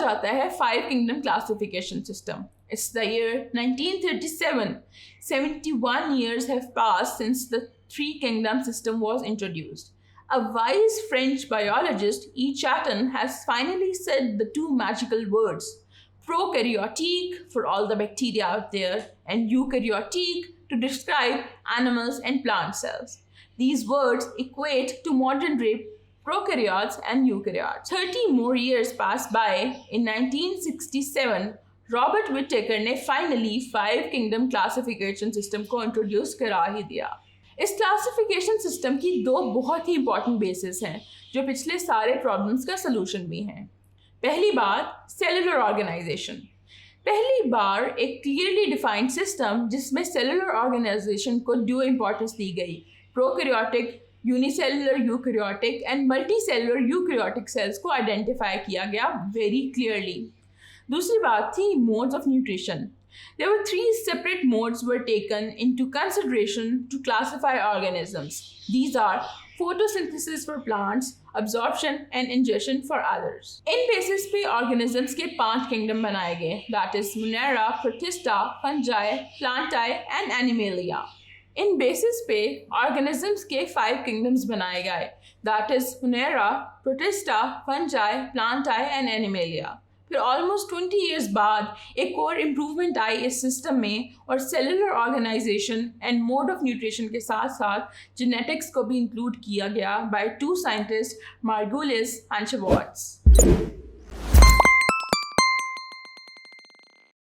जाता है 5 kingdom classification system. It's the year 1937. 71 years have passed since the 3 kingdom system was introduced. A wise French biologist, E. Chatton, has finally said the 2 magical words, prokaryotic for all the bacteria out there, and eukaryotic to describe animals and plant cells. These words equate to modern day prokaryotes and eukaryotes. 30 more years passed by. In 1967, Robert Whittaker ने finally 5 kingdom classification system को introduce करा ही दिया. इस classification system की 2 बहुत ही important basis हैं जो पिछले सारे प्रॉब्लम्स का सलूशन भी हैं. पहली बात, सेलुलर ऑर्गेनाइजेशन. पहली बार एक क्लियरली डिफाइंड सिस्टम जिसमें सेलुलर ऑर्गेनाइजेशन को ड्यू इंपॉर्टेंस दी गई. Prokaryotic, unicellular eukaryotic and multicellular eukaryotic cells को आइडेंटिफाई किया गया वेरी क्लियरली. दूसरी बात थी modes of nutrition. There were 3 separate modes were taken into consideration to classify organisms. These are photosynthesis for plants, absorption and ingestion for others. In basis पे organisms के 5 kingdom बनाए गए, that is Monera, Protista, Fungi, Plantae and Animalia. In basis पे organisms के 5 kingdoms बनाए गए, that is Monera, Protista, Fungi, Plantae and Animalia. फिर almost 20 years बाद एक और इम्प्रूवमेंट आई इस सिस्टम में और cellular organisation and mode of nutrition के साथ साथ जेनेटिक्स को भी इंक्लूड किया गया बाय 2 साइंटिस्ट, मार्गुलिस एंड शवार्ट्ज.